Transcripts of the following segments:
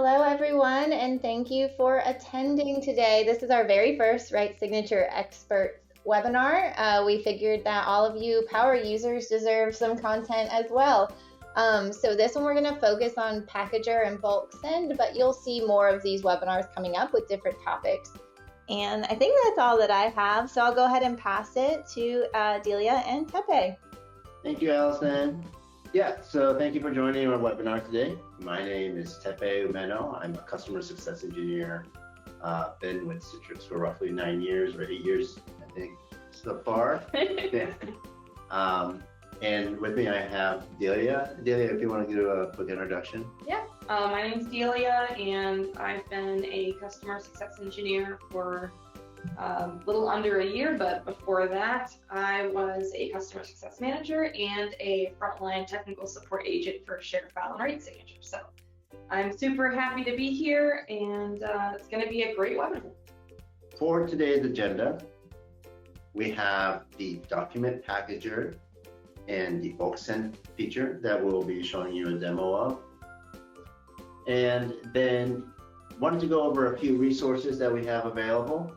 Hello, everyone, and thank you for attending today. This is our very first RightSignature Expert webinar. We figured that all of you power users deserve some content as well. So this one we're going to focus on packager and bulk send, but you'll see more of these webinars coming up with different topics. And I think that's all that I have, so I'll go ahead and pass it to Delia and Tepe. Thank you, Allison. Yeah, so thank you for joining our webinar today. My name is Tepe Umeno. I'm a customer success engineer. Been with Citrix for roughly 9 years or 8 years, I think, so far. And with me, I have Delia. Delia, if you want to do a quick introduction. Yeah, my name's Delia, and I've been a customer success engineer for a little under a year, but before that, I was a customer success manager and a frontline technical support agent for ShareFile and RightSignature. So I'm super happy to be here, and it's going to be a great webinar. For today's agenda, we have the document packager and the bulk send feature that we'll be showing you a demo of. And then wanted to go over a few resources that we have available.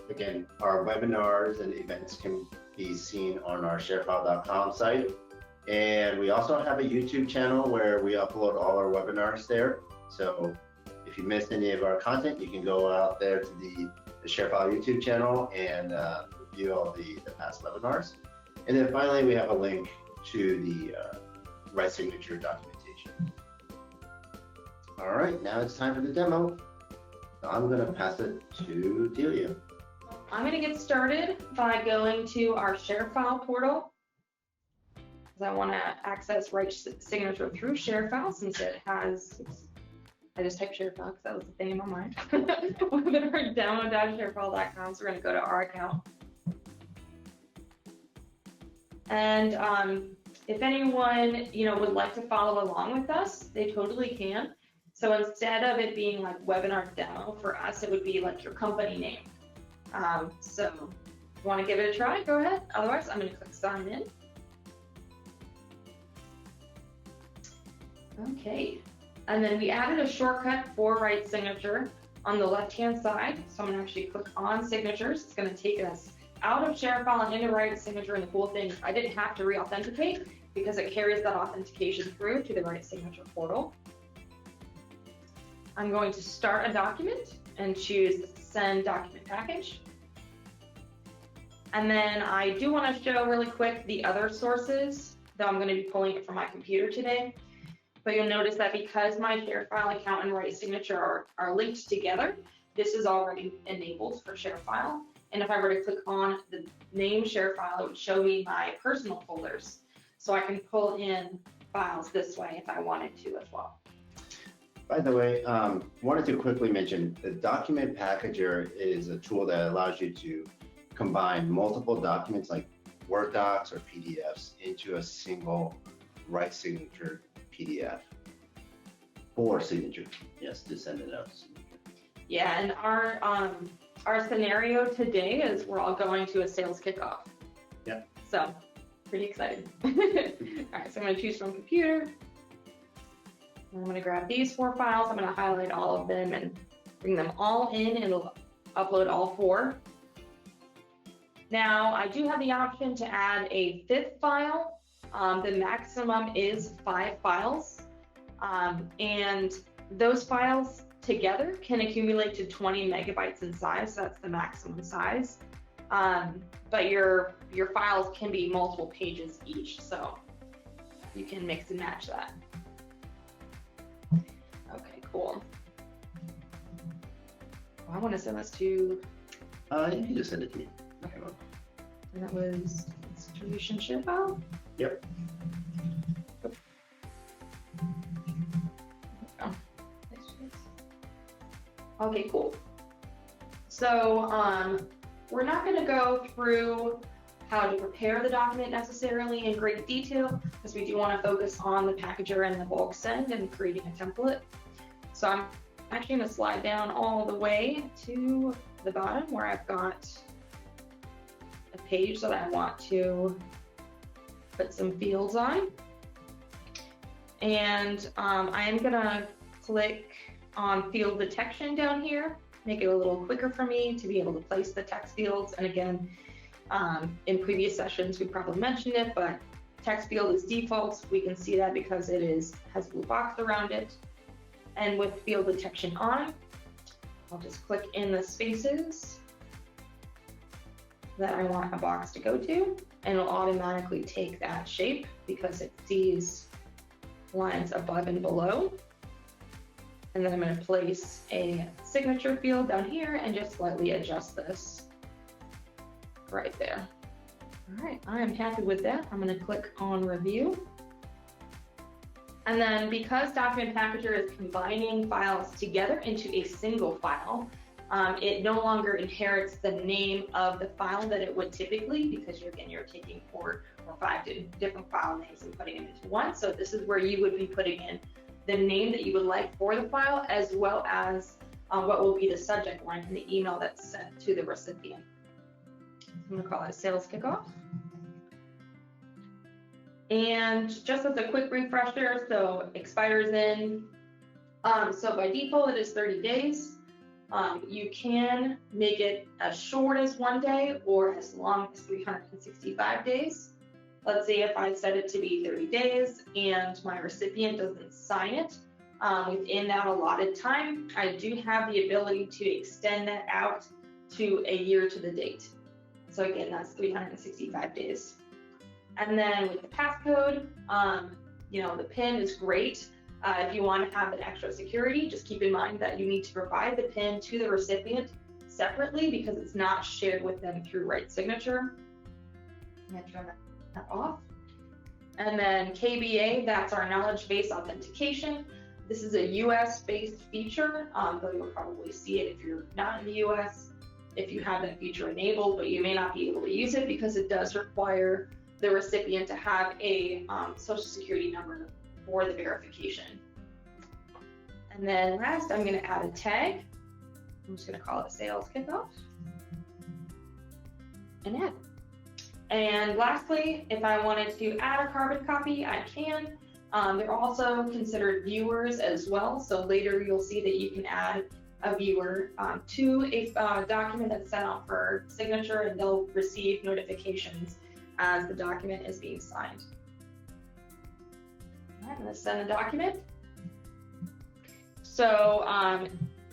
Again, our webinars and events can be seen on our sharefile.com site. And we also have a YouTube channel where we upload all our webinars there. So if you missed any of our content, you can go out there to the ShareFile YouTube channel and view all the past webinars. And then finally, we have a link to the RightSignature documentation. All right, now it's time for the demo. So I'm going to pass it to Delia. I'm going to get started by going to our ShareFile portal, because I want to access RightSignature through ShareFile, since it has, I just typed ShareFile because that was the thing in my mind. Webinar demo.sharefile.com, so we're going to go to our account. And if anyone would like to follow along with us, they totally can. So instead of it being like webinar demo, for us it would be like your company name. So if you want to give it a try, go ahead. Otherwise, I'm going to click sign in. Okay, and then we added a shortcut for RightSignature on the left-hand side. So I'm going to actually click on signatures. It's going to take us out of ShareFile and into RightSignature, and the cool thing, I didn't have to re-authenticate because it carries that authentication through to the RightSignature portal. I'm going to start a document and choose send document package. And then I do want to show really quick the other sources, though I'm going to be pulling it from my computer today. But you'll notice that because my ShareFile account and RightSignature are linked together, this is already enabled for ShareFile. And if I were to click on the name ShareFile, it would show me my personal folders. So I can pull in files this way if I wanted to as well. By the way, wanted to quickly mention the document packager is a tool that allows you to combine multiple documents like Word docs or PDFs into a single RightSignature PDF for signature. Yes, to send it out. Yeah, and our scenario today is we're all going to a sales kickoff. Yeah. So pretty excited. All right, so I'm going to choose from computer. I'm going to grab these 4 files. I'm going to highlight all of them and bring them all in, and it'll upload all 4. Now, I do have the option to add a 5th file. The maximum is 5 files, and those files together can accumulate to 20 megabytes in size. So that's the maximum size. But your files can be multiple pages each, so you can mix and match that. Okay, cool. I want to send this to. You can just send it to me. Okay. And that was distribution share file. Yep. Oh. Okay, cool. So we're not going to go through how to prepare the document necessarily in great detail, because we do want to focus on the packager and the bulk send and creating a template. So I'm actually going to slide down all the way to the bottom where I've got a page that I want to put some fields on. And I am going to click on field detection down here, make it a little quicker for me to be able to place the text fields. And again, in previous sessions, we probably mentioned it, but text field is default. We can see that because it has a blue box around it. And with field detection on, I'll just click in the spaces that I want a box to go to, and it'll automatically take that shape because it sees lines above and below. And then I'm going to place a signature field down here and just slightly adjust this right there. All right, I am happy with that. I'm going to click on review. And then because Document Packager is combining files together into a single file, it no longer inherits the name of the file that it would typically, because you're taking 4 or 5 different file names and putting them into one. So this is where you would be putting in the name that you would like for the file, as well as what will be the subject line in the email that's sent to the recipient. I'm gonna call it a sales kickoff. And just as a quick refresher, so expires in, so by default it is 30 days. You can make it as short as 1 day or as long as 365 days. Let's say if I set it to be 30 days and my recipient doesn't sign it within that allotted time, I do have the ability to extend that out to a year to the date. So again, that's 365 days. And then with the passcode, the PIN is great. If you want to have an extra security, just keep in mind that you need to provide the PIN to the recipient separately because it's not shared with them through RightSignature. I'm going to turn that off. And then KBA, that's our knowledge base authentication. This is a US-based feature, though you'll probably see it if you're not in the US, if you have that feature enabled, but you may not be able to use it because it does require the recipient to have a social security number for the verification. And then last, I'm going to add a tag. I'm just going to call it sales kickoff and add. And lastly, if I wanted to add a carbon copy, I can. They're also considered viewers as well. So later you'll see that you can add a viewer to a document that's sent out for signature, and they'll receive notifications as the document is being signed. All right, I'm going to send a document. So,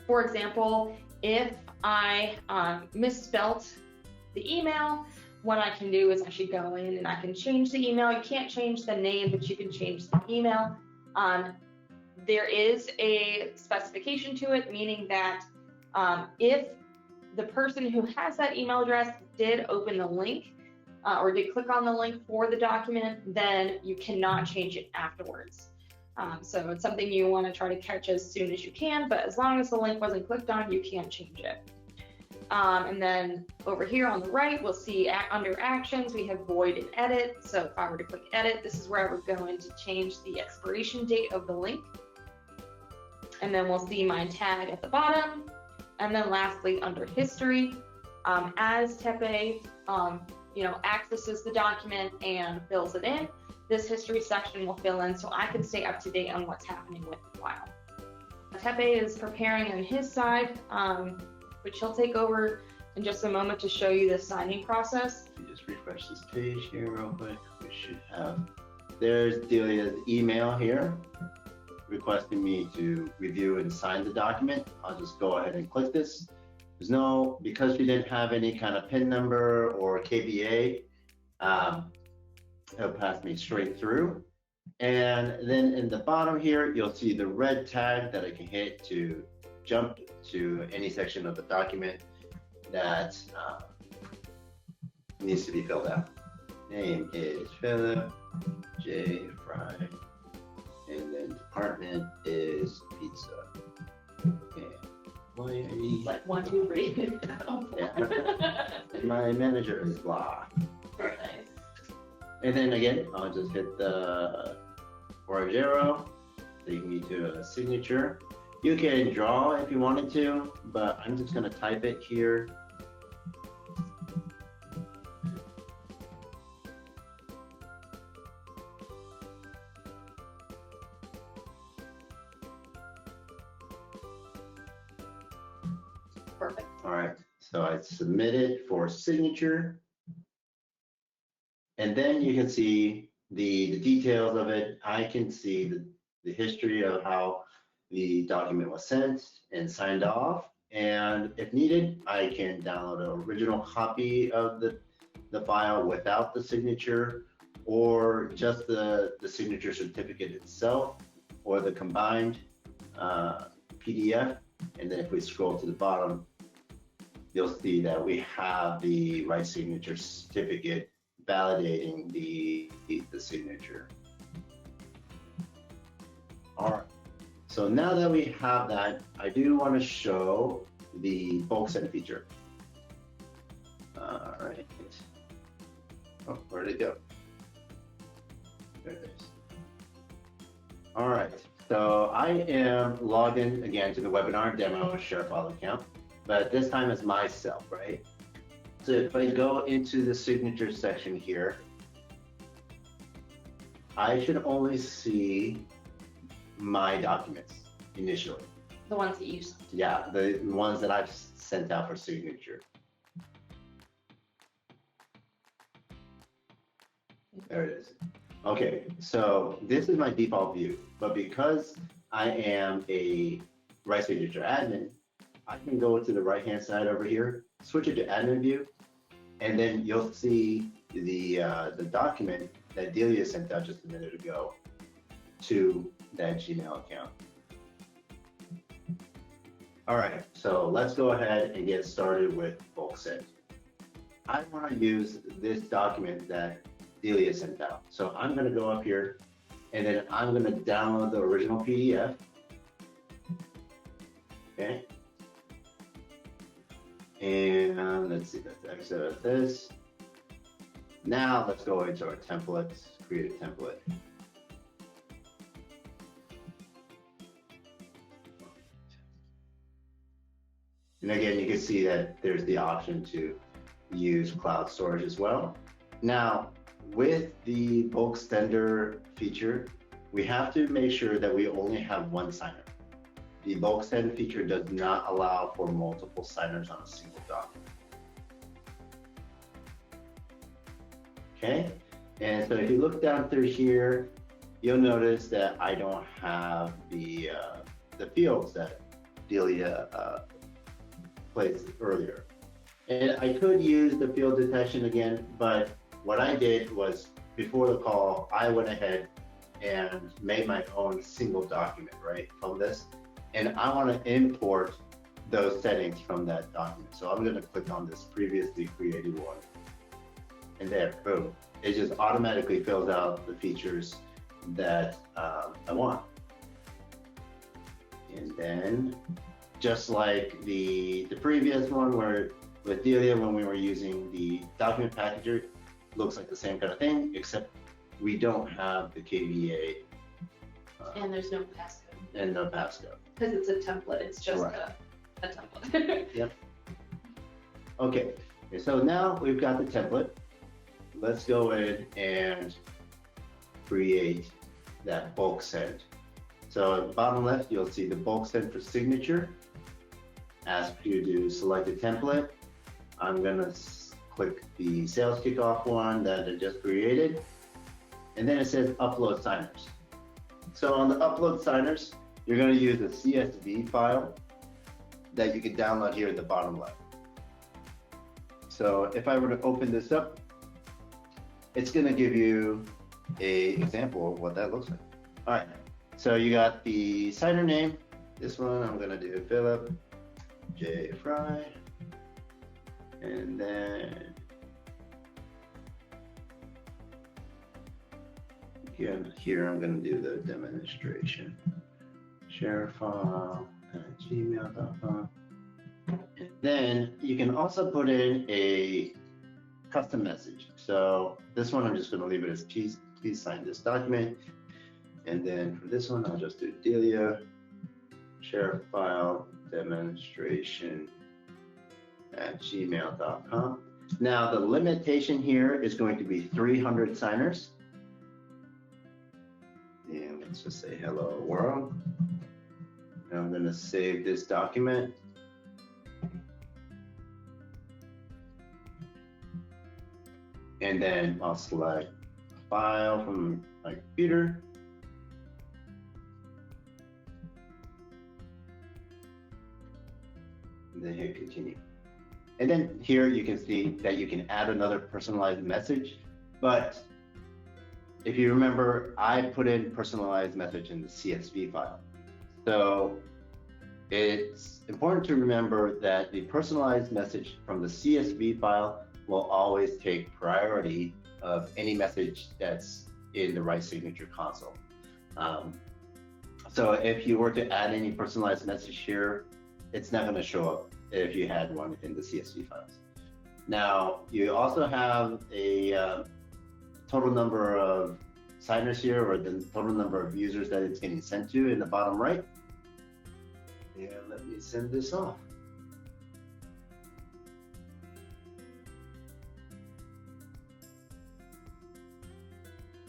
for example, if I misspelt the email, what I can do is actually go in and I can change the email. You can't change the name, but you can change the email. There is a specification to it, meaning that if the person who has that email address did open the link or did click on the link for the document, then you cannot change it afterwards. So it's something you want to try to catch as soon as you can, but as long as the link wasn't clicked on, you can't change it. And then over here on the right, we'll see under actions, we have void and edit. So if I were to click edit, this is where I would go in to change the expiration date of the link. And then we'll see my tag at the bottom. And then lastly, under history, as Tepe accesses the document and fills it in, this history section will fill in so I can stay up to date on what's happening with the file. Tepe is preparing on his side, which he'll take over in just a moment to show you the signing process. Just refresh this page here real quick. We should have, there's Delia's email here requesting me to review and sign the document. I'll just go ahead and click this. Because we didn't have any kind of PIN number or KBA, it'll pass me straight through. And then in the bottom here, you'll see the red tag that I can hit to jump to any section of the document that needs to be filled out. Name is Philip J. Fry, and then department is pizza. Okay. Like 1, 2, 3. Yeah. My manager is blah. Very nice. And then again, I'll just hit the 4-0, take me to a signature. You can draw if you wanted to, but I'm just gonna type it here. perfect. All right, so I submit it for signature. And then you can see the details of it. I can see the history of how the document was sent and signed off. And if needed, I can download an original copy of the file without the signature, or just the signature certificate itself, or the combined PDF. And then if we scroll to the bottom, you'll see that we have the RightSignature certificate validating the signature. All right, so now that we have that, I do want to show the bulk send feature. All right. Oh, where'd it go? There it is. All right, so I am logged in again to the webinar demo ShareFile account, but this time as myself, right? So if I go into the signature section here, I should only see my documents initially. The ones that you sent. Yeah, the ones that I've sent out for signature. There it is. Okay, so this is my default view, but because I am a RightSignature admin, I can go to the right-hand side over here, switch it to admin view, and then you'll see the document that Delia sent out just a minute ago to that Gmail account. All right, so let's go ahead and get started with bulk send. I want to use this document that Delia sent out. So I'm going to go up here, and then I'm going to download the original PDF. Okay. And let's see, let's exit this. Now let's go into our templates, create a template. And again, you can see that there's the option to use cloud storage as well. Now, with the bulk sender feature, we have to make sure that we only have one signer. The bulk send feature does not allow for multiple signers on a single document. Okay, and so if you look down through here, you'll notice that I don't have the fields that Delia placed earlier. And I could use the field detection again, but what I did was before the call, I went ahead and made my own single document, right, from this. And I want to import those settings from that document. So I'm going to click on this previously created one. And there, boom. It just automatically fills out the features that I want. And then, just like the previous one where with Delia, when we were using the document packager, looks like the same kind of thing, except we don't have the KVA. And there's no passcode. And no passcode. Because it's a template, it's just right. a template. Yep. Okay, so now we've got the template. Let's go in and create that bulk send. So at the bottom left, you'll see the bulk send for signature. Ask you to select a template. I'm gonna click the sales kickoff one that I just created. And then it says upload signers. So on the upload signers, you're gonna use a CSV file that you can download here at the bottom left. So if I were to open this up, it's gonna give you an example of what that looks like. All right, so you got the signer name. This one I'm gonna do Philip J. Fry. And then again, here I'm gonna do the demonstration. Share file at gmail.com. And then you can also put in a custom message. So this one, I'm just gonna leave it as please sign this document. And then for this one, I'll just do Delia, share file demonstration at gmail.com. Now the limitation here is going to be 300 signers. And let's just say hello world. And I'm gonna save this document. And then I'll select file from my computer. And then hit continue. And then here you can see that you can add another personalized message. But if you remember, I put in personalized message in the CSV file. So it's important to remember that the personalized message from the CSV file will always take priority of any message that's in the RightSignature console. So if you were to add any personalized message here, it's not going to show up if you had one in the CSV files. Now, you also have a total number of signers here, or the total number of users that it's getting sent to in the bottom right. And let me send this off.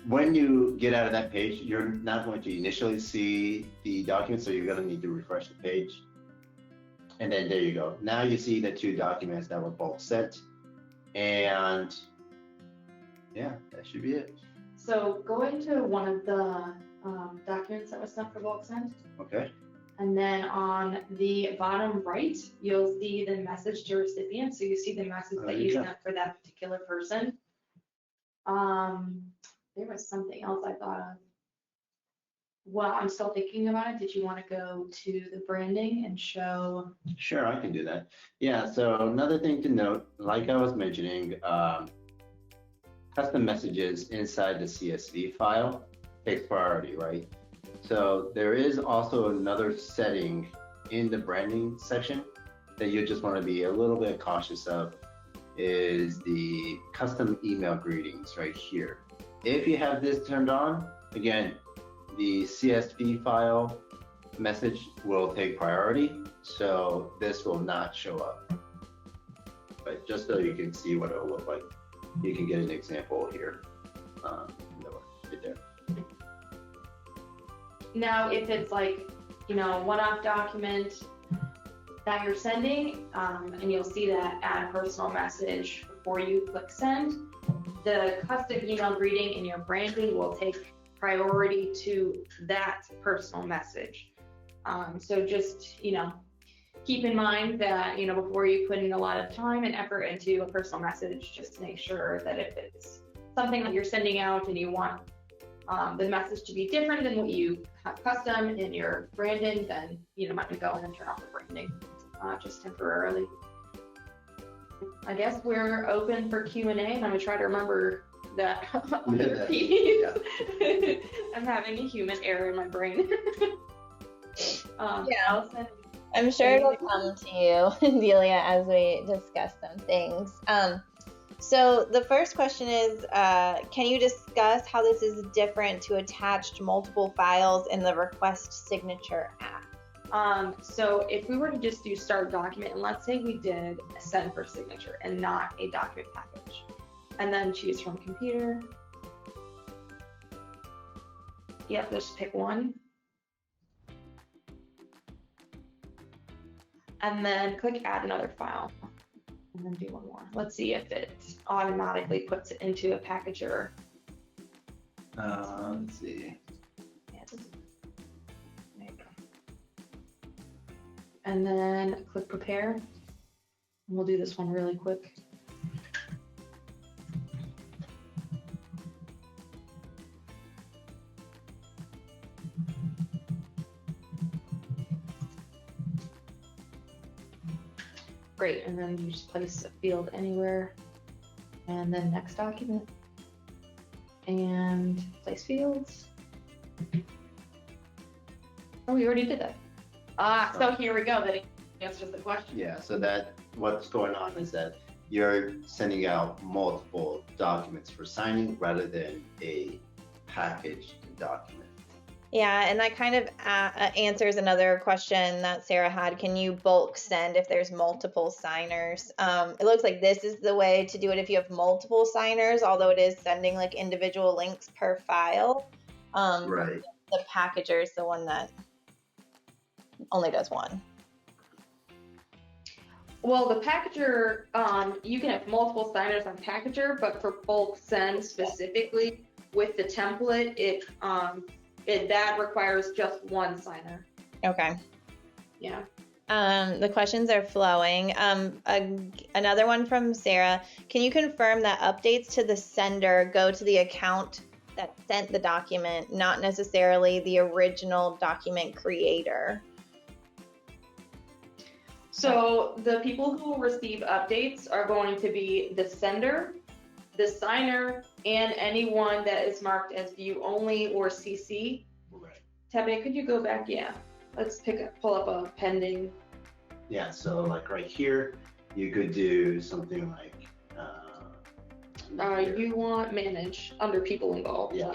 When you get out of that page, you're not going to initially see the document, so you're going to need to refresh the page. And then there you go. Now you see the two documents that were both sent. And yeah, that should be it. So go into one of the documents that was sent for bulk send. Okay. And then on the bottom right, you'll see the message to recipient. So you see the message that you sent for that particular person. There was something else I thought of. Well, I'm still thinking about it. Did you want to go to the branding and show? Sure, I can do that. Yeah, so another thing to note, like I was mentioning, custom messages inside the CSV file takes priority, right? So there is also another setting in the branding section that you just want to be a little bit cautious of, is the custom email greetings right here. If you have this turned on, again, the CSV file message will take priority, so this will not show up. But just so you can see what it will look like, you can get an example here. Right there. Now, if it's like, one-off document that you're sending, and you'll see that add personal message before you click send, the custom email greeting in your branding will take priority to that personal message. So just, keep in mind that, before you put in a lot of time and effort into a personal message, just make sure that if it's something that you're sending out and you want the message to be different than what you have custom in your branding, then you might go and turn off the branding just temporarily. I guess we're open for Q&A, and I'm gonna try to remember that other piece. I'm having a human error in my brain. Yeah, I'm sure it'll come to you, Delia, as we discuss some things. So the first question is, can you discuss how this is different to attach multiple files in the request signature app? So if we were to just do start document, and let's say we did a send for signature and not a document package, and then choose from computer. Yep, just pick one. And then click add another file. And then do one more. Let's see if it automatically puts it into a packager. Let's see. Yeah, there you go. And then click prepare. And we'll do this one really quick. Great, and then you just place a field anywhere, and then next document, and place fields. Oh, we already did that. So here we go, that answers the question. Yeah, so that what's going on is that you're sending out multiple documents for signing rather than a packaged document. Yeah, and that kind of answers another question that Sarah had. Can you bulk send if there's multiple signers? It looks like this is the way to do it if you have multiple signers, although it is sending like individual links per file. Right. The packager is the one that only does one. Well, the packager, you can have multiple signers on packager, but for bulk send specifically with the template, that requires just one signer. Okay. Yeah. The questions are flowing. Another one from Sarah. Can you confirm that updates to the sender go to the account that sent the document, not necessarily the original document creator? So the people who will receive updates are going to be the sender, the signer, and anyone that is marked as view only or CC. Right. Tabby, could you go back? Yeah. Let's pull up a pending. Yeah, so like right here, you could do something like you want manage under people involved. Yeah.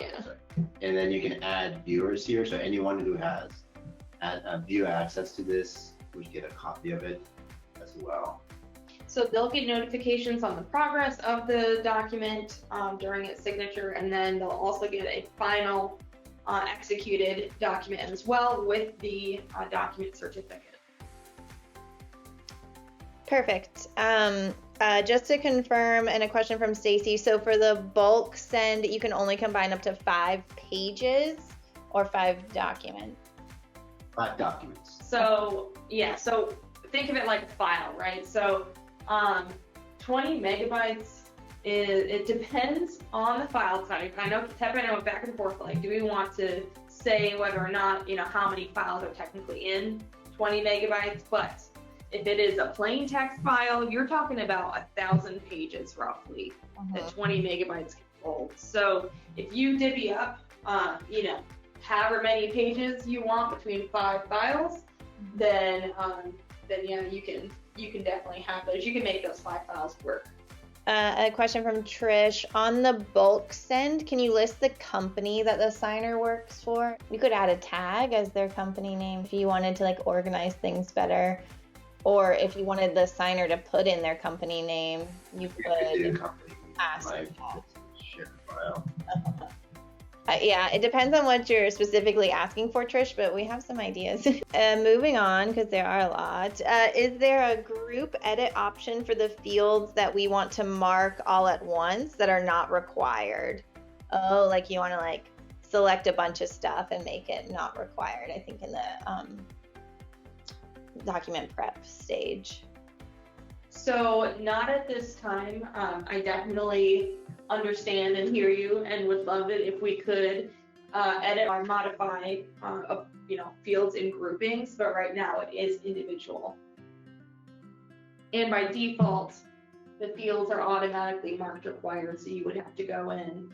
And then you can add viewers here. So anyone who has view access to this would get a copy of it as well. So they'll get notifications on the progress of the document during its signature, and then they'll also get a final executed document as well with the document certificate. Perfect. Just to confirm, and a question from Stacy. So for the bulk send, you can only combine up to 5 pages or 5 documents? 5 documents. So yeah, so think of it like a file, right? So 20 megabytes it depends on the file type. I know Tep and I went back and forth, like, do we want to say whether or not, how many files are technically in 20 megabytes? But if it is a plain text file, you're talking about 1,000 pages roughly that 20 megabytes can hold. So if you divvy up, however many pages you want between 5 files, then yeah, you can definitely have those. You can make those 5 files work. A question from Trish. On the bulk send, can you list the company that the signer works for? You could add a tag as their company name if you wanted to organize things better. Or if you wanted the signer to put in their company name, you could ask. Share file. Yeah, it depends on what you're specifically asking for, Trish, but we have some ideas. Moving on, because there are a lot. Is there a group edit option for the fields that we want to mark all at once that are not required? Oh, like you want to select a bunch of stuff and make it not required, I think in the document prep stage. So not at this time. I definitely understand and hear you and would love it if we could edit or modify fields in groupings, but right now it is individual. And by default, the fields are automatically marked required, so you would have to go in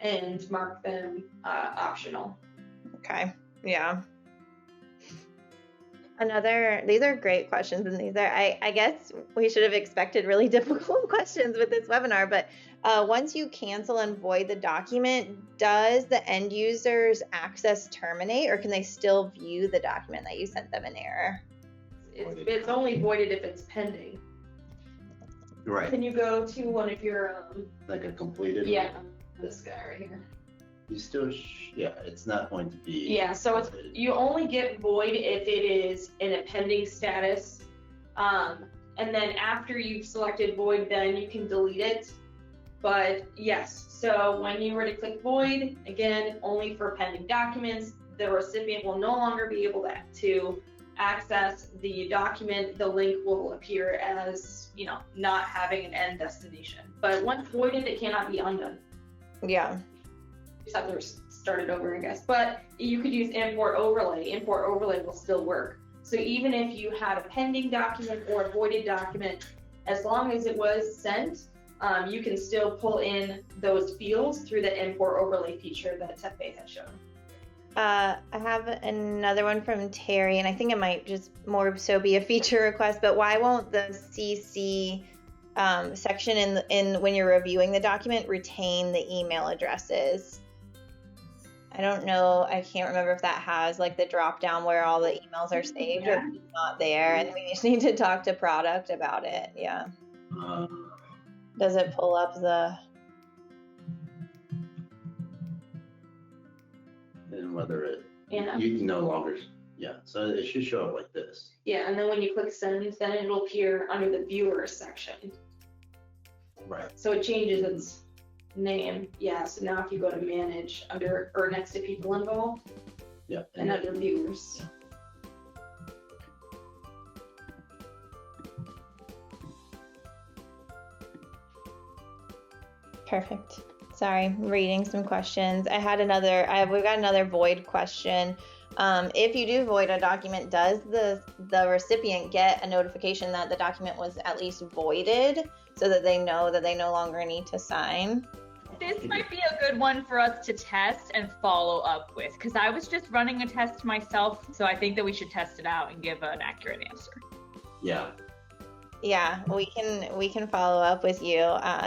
and mark them optional. Okay, yeah. These are great questions, and these are, I guess we should have expected really difficult questions with this webinar, but once you cancel and void the document, does the end user's access terminate, or can they still view the document that you sent them in error? It's only voided if it's pending. Right. Can you go to one of your... like a completed? Yeah, this guy right here. You still, it's not going to be. Yeah, so you only get void if it is in a pending status. And then after you've selected void, then you can delete it. But yes, so when you were to click void, again, only for pending documents, the recipient will no longer be able to access the document. The link will appear as, not having an end destination. But once voided, it cannot be undone. Yeah. Just have to start it over, I guess. But you could use import overlay. Import overlay will still work. So even if you had a pending document or a voided document, as long as it was sent, you can still pull in those fields through the import overlay feature that Tepe has shown. I have another one from Terry, and I think it might just more so be a feature request, but why won't the CC section in when you're reviewing the document retain the email addresses? I don't know. I can't remember if that has the drop down where all the emails are saved, or if it's not there, and we just need to talk to product about it. Yeah. Does it pull up the? And whether Yeah. you no longer Yeah, so it should show up like this. Yeah, and then when you click send, then it'll appear under the viewers section. Right. So it changes its name. Yeah, so now if you go to manage under or next to people involved Yeah. and under viewers. Perfect. Sorry, I'm reading some questions. We've got another void question. If you do void a document, does the recipient get a notification that the document was at least voided so that they know that they no longer need to sign? This might be a good one for us to test and follow up with, because I was just running a test myself, so I think that we should test it out and give an accurate answer. Yeah. Yeah, we can follow up with you.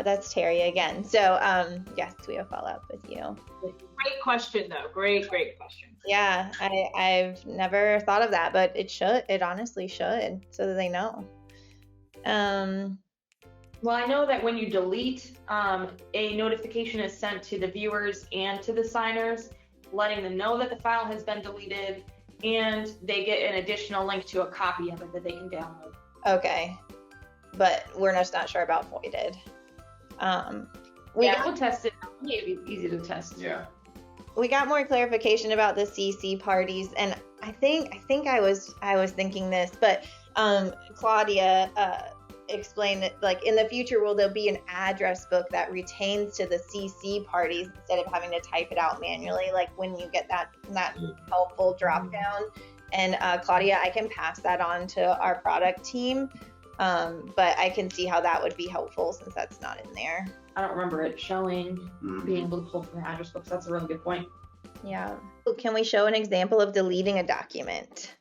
That's Terry again. So yes, we will follow up with you. Great question, though. Great question. Yeah, I've never thought of that, but it honestly should, so that they know. Well, I know that when you delete, a notification is sent to the viewers and to the signers, letting them know that the file has been deleted, and they get an additional link to a copy of it that they can download. Okay, but we're just not sure about voided. We'll test it. Maybe it's easy to test. Yeah. We got more clarification about the CC parties, and I think I was thinking this, but Claudia explained that, like, in the future, will there be an address book that retains to the CC parties instead of having to type it out manually, like when you get that helpful drop down? And Claudia, I can pass that on to our product team, but I can see how that would be helpful since that's not in there. I don't remember it showing being able to pull from the address books. That's a really good point. Yeah. Can we show an example of deleting a document?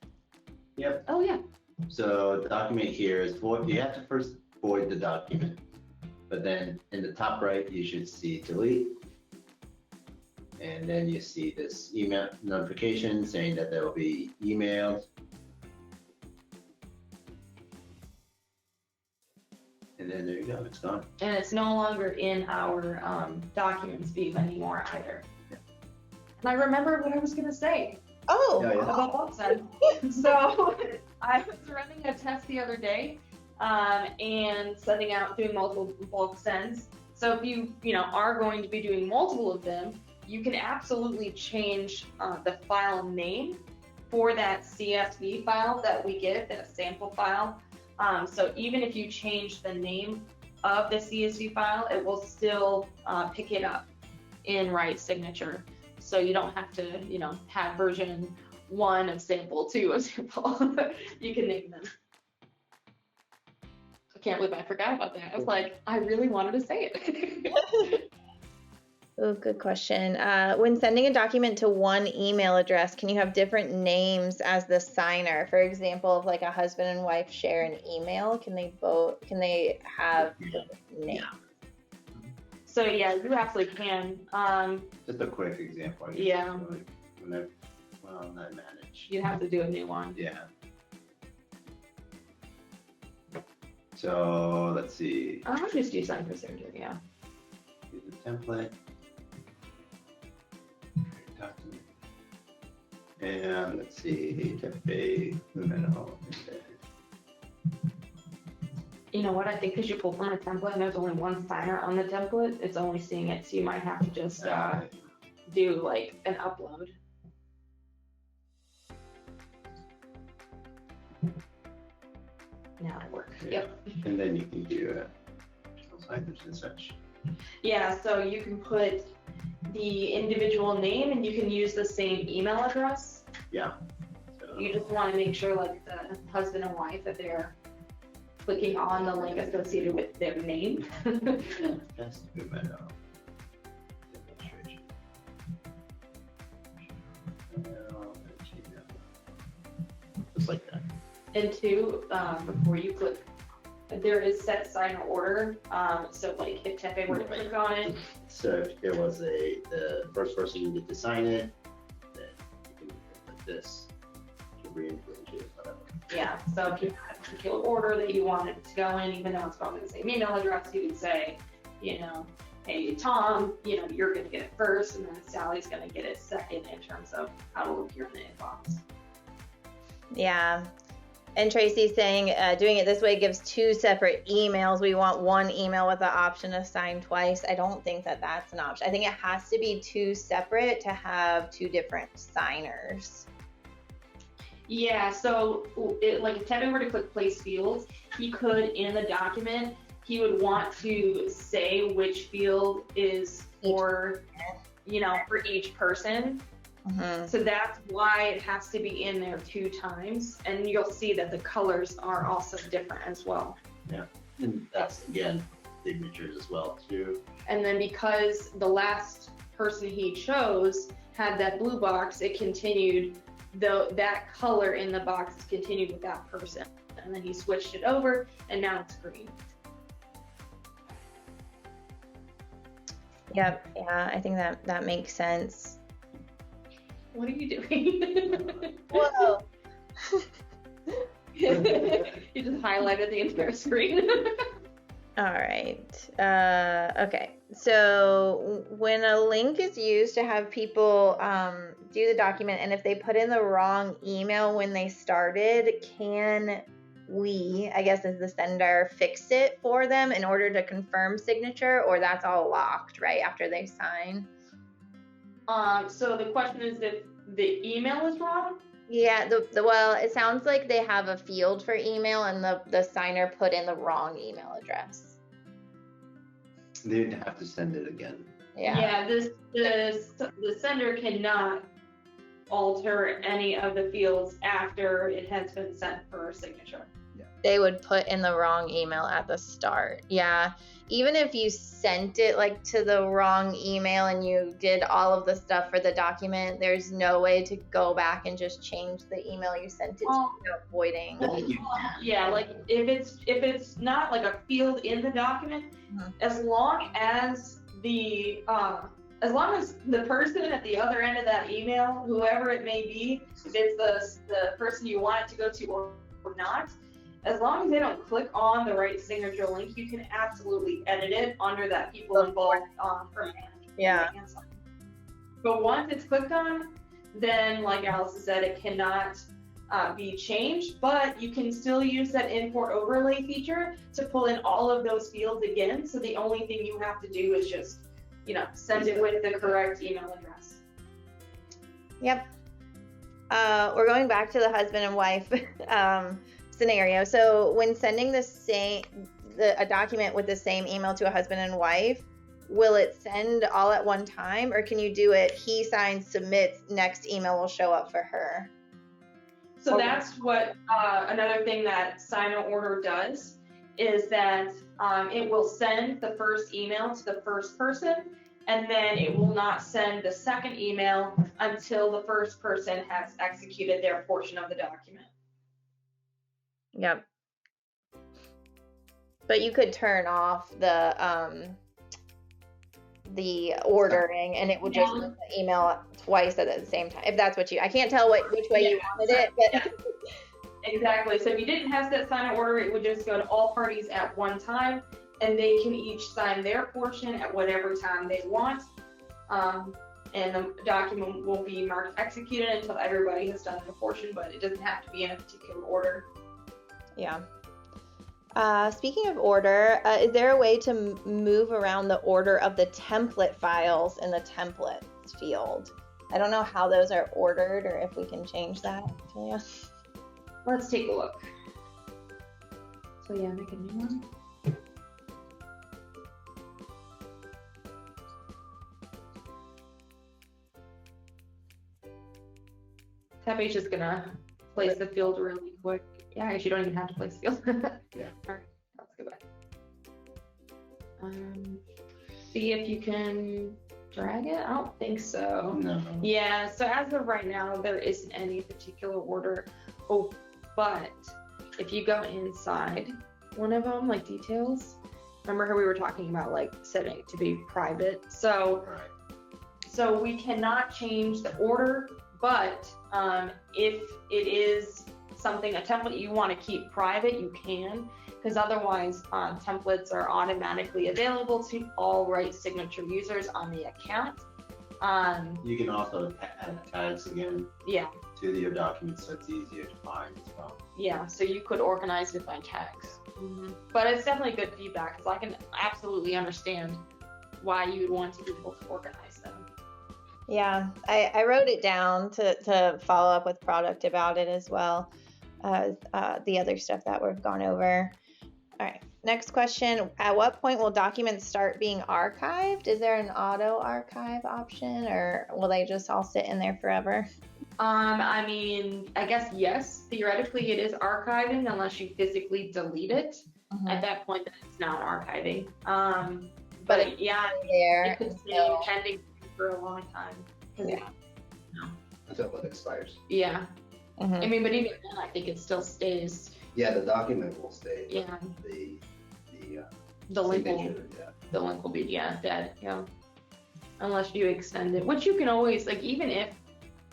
Yep. Oh, yeah. So the document here is void. You have to first void the document, but then in the top right, you should see delete. And then you see this email notification saying that there will be emailed. And then there you go, it's gone. And it's no longer in our documents view anymore either. Yeah. And I remember what I was going to say. Oh, Yeah, yeah. About bulk send. So I was running a test the other day and doing multiple bulk sends. So if you are going to be doing multiple of them, you can absolutely change the file name for that CSV file that we get, that sample file. So even if you change the name of the CSV file, it will still pick it up in RightSignature. So you don't have to, have version 1 of sample, 2 of sample. You can name them. I can't believe I forgot about that. I was like, I really wanted to say it. Oh, good question. When sending a document to one email address, can you have different names as the signer? For example, if like a husband and wife share an email, can they have different names? So yeah, you absolutely can. Just a quick example. I guess. Yeah. Not managed. You have to do a new one. Yeah. So let's see. I'll just do sign procedure, yeah. Use the template. Document. And let's see, Tepe, Lumino. You know what? I think because you pull from a template and there's only one signer on the template, it's only seeing it. So you might have to just do like an upload. Now it works. Yeah. Yep. And then you can do signage and such. Yeah, so you can put the individual name and you can use the same email address. Yeah. So, You just want to make sure, like the husband and wife, that they're clicking on the link associated with their name. that's Lumino. Demonstration. Just like that. And two, before you click, there is set signer order. So like if Tepe were to click on it, So if there was the first person who get to sign it, then you can put this to reinforce it, whatever. yeah. So if you had a particular order that you wanted it to go in, even though it's probably the same email address, you could say, hey Tom, you're gonna get it first, and then Sally's gonna get it second in terms of how it will appear in the inbox. Yeah. And Tracy's saying doing it this way gives 2 separate emails. We want one email with the option to sign twice. I don't think that that's an option. I think it has to be 2 separate to have 2 different signers. Yeah, so like if Kevin were to click place fields, he could in the document, he would want to say which field is for, for each person. Mm-hmm. So that's why it has to be in there 2 times, and you'll see that the colors are also different as well. Yeah, and that's again signatures as well too. And then because the last person he chose had that blue box, it continued, that color in the box continued with that person, and then he switched it over, and now it's green. Yep, yeah, I think that makes sense. What are you doing? Whoa. You just highlighted the entire screen. All right. Okay. So when a link is used to have people do the document, and if they put in the wrong email when they started, can we, I guess as the sender, fix it for them in order to confirm signature, or that's all locked right after they sign? So the question is if the email is wrong? Yeah, well, it sounds like they have a field for email and the signer put in the wrong email address. They'd have to send it again. Yeah, the sender cannot alter any of the fields after it has been sent for signature. Yeah. They would put in the wrong email at the start. Yeah. Even if you sent it like to the wrong email and you did all of the stuff for the document, there's no way to go back and just change the email you sent it to without voiding. Yeah, like if it's not like a field in the document, as long as the person at the other end of that email, whoever it may be, if it's the person you want it to go to or not, as long as they don't click on the RightSignature link, you can absolutely edit it under that people involved permission. Yeah. But once it's clicked on, then like Alice said, it cannot be changed, but you can still use that import overlay feature to pull in all of those fields again. So the only thing you have to do is just, send it with the correct email address. Yep. We're going back to the husband and wife scenario. So when sending a document with the same email to a husband and wife, will it send all at one time, or can you do it, he signs, submits, next email will show up for her? So that's what another thing that sign or order does is that it will send the first email to the first person, and then it will not send the second email until the first person has executed their portion of the document. Yep. But you could turn off the ordering, and it would just send the email twice at the same time, if that's what I can't tell which way you wanted it, but exactly. So if you didn't have that sign or order, it would just go to all parties at one time, and they can each sign their portion at whatever time they want, and the document will be marked executed until everybody has done their portion, but it doesn't have to be in a particular order. Yeah. Speaking of order, is there a way to move around the order of the template files in the templates field? I don't know how those are ordered, or if we can change that, Julia. Let's take a look. So yeah, make a new one. Tab H is gonna place the field really quick. Yeah, I guess you don't even have to place the field. Yeah. All right, let's go back. See if you can drag it. I don't think so. No. Yeah, so as of right now, there isn't any particular order. Oh, but if you go inside one of them, like details, remember how we were talking about like setting it to be private? So we cannot change the order, but if it is something, a template you want to keep private, you can, because otherwise templates are automatically available to all RightSignature users on the account. You can also add tags again. Yeah, to your documents so it's easier to find as well. Yeah, so you could organize it by tags. But it's definitely good feedback because I can absolutely understand why you would want to be able to organize them. Yeah, I wrote it down to follow up with product about it as well as the other stuff that we've gone over. All right, next question. At what point will documents start being archived? Is there an auto archive option, or will they just all sit in there forever? I mean, I guess yes, theoretically it is archiving unless you physically delete it. At that point, then it's not archiving. But yeah, there it could stay pending for a long time. Yeah. Until it expires. Yeah. Mm-hmm. I mean, but even then, I think it still stays. Yeah, the document will stay. Yeah. The link will, signature, the link will be dead. Yeah. Unless you extend it, which you can always, like, even if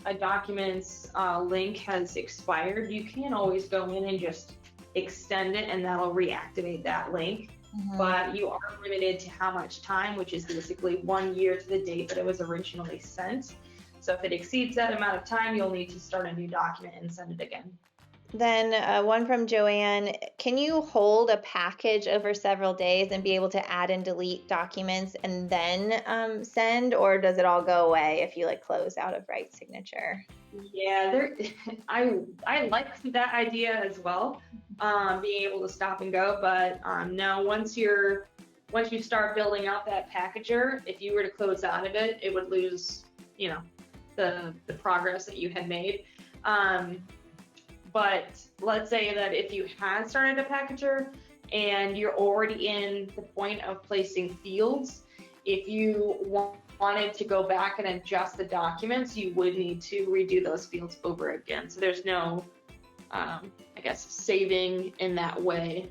a document's link has expired, you can always go in and just extend it, and that'll reactivate that link. But you are limited to how much time, which is basically 1 year to the date that it was originally sent. So if it exceeds that amount of time, you'll need to start a new document and send it again. Then one from Joanne, can you hold a package over several days and be able to add and delete documents and then send, or does it all go away if you like close out of RightSignature? Yeah, I like that idea as well, being able to stop and go. But no, once you start building out that packager, if you were to close out of it, it would lose, the progress that you had made. But let's say that if you had started a packager and you're already in the point of placing fields, if you wanted to go back and adjust the documents, you would need to redo those fields over again. So there's no, I guess, saving in that way,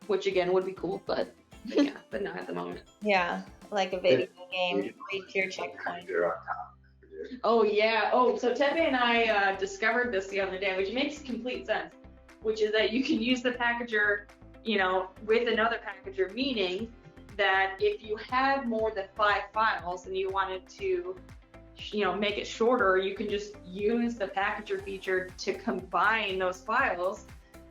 which again would be cool, but yeah, but not at the moment. Yeah, like a video game, reach your checkpoint. Oh yeah. Oh, so Tepe and I discovered this the other day, which makes complete sense, which is that you can use the packager, with another packager, meaning that if you had more than 5 files and you wanted to, make it shorter, you can just use the packager feature to combine those files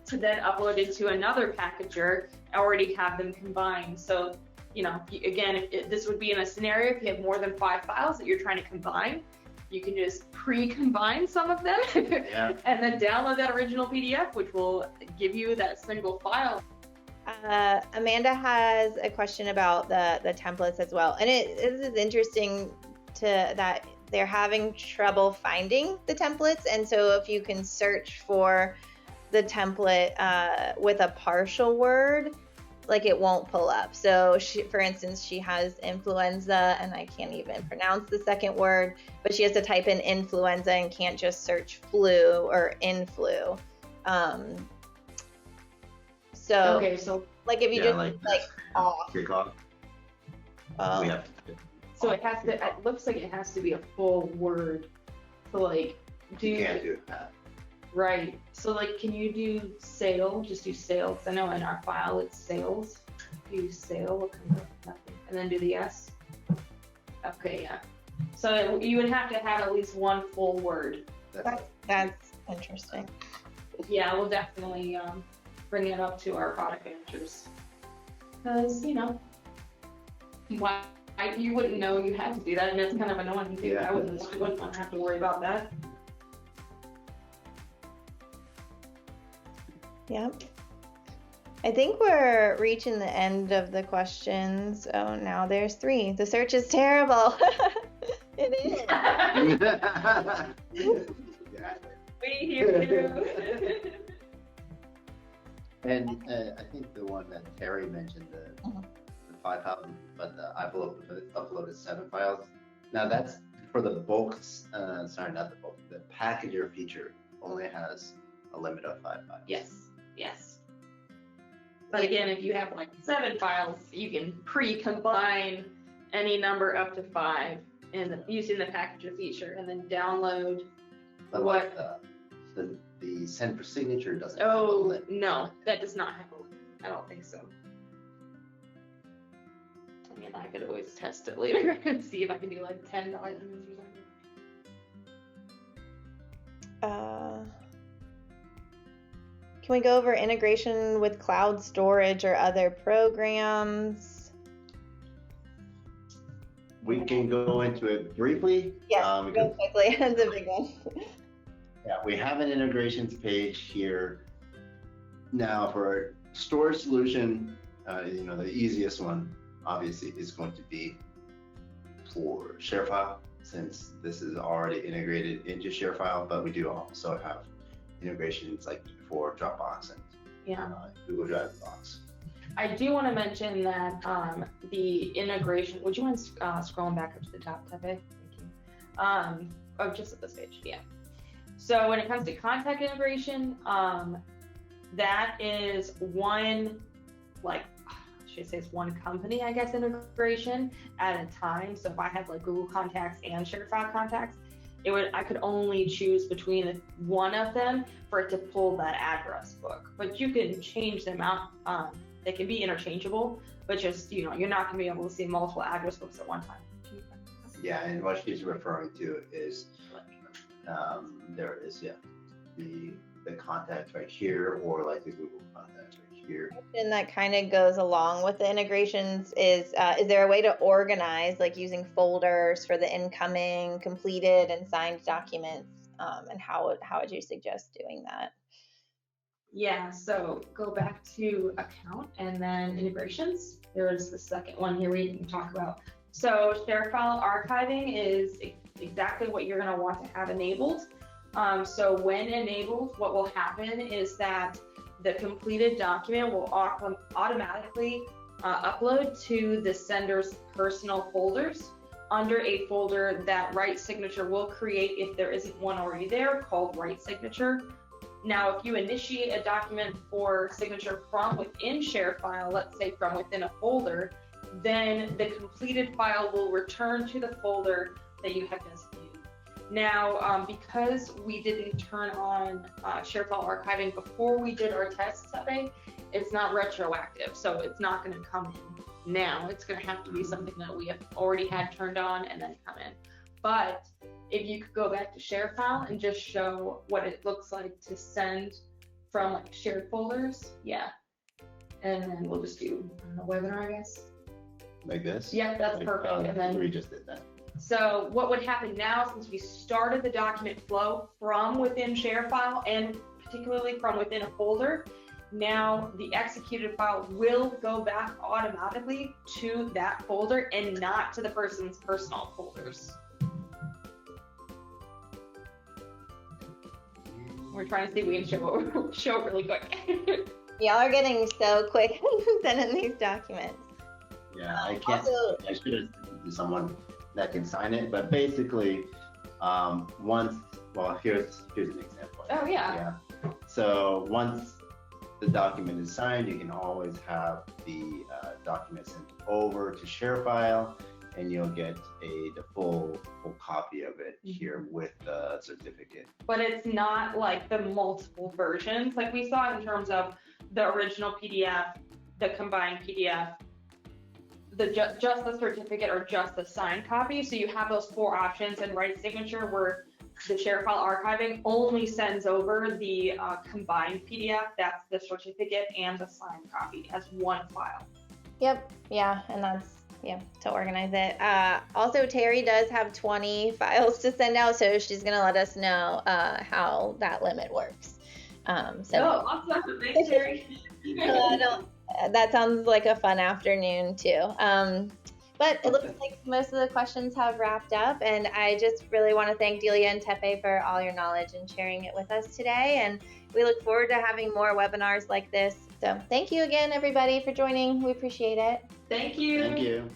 to then upload into another packager, already have them combined. So, again, this would be in a scenario if you have more than 5 files that you're trying to combine, you can just pre-combine some of them and then download that original PDF, which will give you that single file. Amanda has a question about the templates as well, and it is interesting that they're having trouble finding the templates, and so if you can search for the template with a partial word, like it won't pull up. So for instance, she has influenza, and I can't even pronounce the second word, but she has to type in influenza and can't just search flu or influ. So like if you just off. Kick off. We have to. So it looks like it has to be a full word to do. You can't do that. Right. So can you do sale? Just do sales. I know in our file it's sales. Do sale, and then do the S. Okay, yeah. So you would have to have at least one full word. That's interesting. Yeah, we'll definitely bring it up to our product managers. Because, why you wouldn't know you had to do that, and it's kind of annoying too. Yeah, I wouldn't want to have to worry about that. Yep. I think we're reaching the end of the questions. Oh, now there's 3. The search is terrible. It is. We hear you. And I think the one that Terry mentioned, the 5,000, but I've uploaded 7 files. Now that's for the bulk, sorry, not the bulk, the packager feature only has a limit of 5 files. Yes. But again, if you have 7 files, you can pre-combine any number up to 5 and using the packager feature, and then download. But the send for signature doesn't. Oh no, that does not have a limit. I don't think so. I mean, I could always test it later and see if I can do 10 documents or something. Can we go over integration with cloud storage or other programs? We can go into it briefly. Yes, real quickly. That's a big one. Yeah, we have an integrations page here. Now for storage solution, the easiest one obviously is going to be for ShareFile, since this is already integrated into ShareFile, but we do also have integrations like for Dropbox and Google Drive Box. I do want to mention that the integration, would you mind scrolling back up to the top, Tepe? Thank you. Oh, just at this page, yeah. So when it comes to contact integration, that is one, it's one company, I guess, integration at a time. So if I had like Google Contacts and ShareFile Contacts, I could only choose between one of them for it to pull that address book. But you can change them out. They can be interchangeable, but just, you're not going to be able to see multiple address books at one time. Yeah, and what she's referring to is there is the contacts right here, or like the Google contacts right here. And that kind of goes along with the integrations is there a way to organize, like using folders for the incoming, completed, and signed documents? And how would you suggest doing that? Yeah, so go back to account and then integrations. There's the second one here we can talk about. So ShareFile archiving is exactly what you're going to want to have enabled. So when enabled, what will happen is that the completed document will automatically upload to the sender's personal folders under a folder that RightSignature will create if there isn't one already there, called RightSignature. Now, if you initiate a document for signature from within ShareFile, let's say from within a folder, then the completed file will return to the folder that you have designated. Now, because we didn't turn on ShareFile archiving before we did our test survey, it's not retroactive, so it's not going to come in now. It's going to have to be something that we have already had turned on and then come in. But if you could go back to ShareFile and just show what it looks like to send from like shared folders, yeah. And then we'll just do a webinar, I guess. Like this? Yeah, that's perfect. And then we just did that. So what would happen now, since we started the document flow from within ShareFile and particularly from within a folder, now the executed file will go back automatically to that folder and not to the person's personal folders. We're trying to see if we can show really quick. Y'all are getting so quick sending these documents. Yeah, I can't. I should have sent it to someone that can sign it, but basically, here's an example. Oh yeah. So once the document is signed, you can always have the document sent over to ShareFile, and you'll get the full copy of it here with the certificate. But it's not like the multiple versions like we saw in terms of the original PDF, the combined PDF, just the certificate, or just the signed copy. So you have those four options in RightSignature, where the ShareFile archiving only sends over the combined PDF, that's the certificate and the signed copy, as one file. Yep, yeah, and that's to organize it. Also, Terry does have 20 files to send out, so she's gonna let us know how that limit works. Awesome! Thanks, Terry. That sounds like a fun afternoon too. But it looks like most of the questions have wrapped up, and I just really want to thank Delia and Tepe for all your knowledge and sharing it with us today. And we look forward to having more webinars like this. So thank you again, everybody, for joining. We appreciate it. Thank you. Thank you.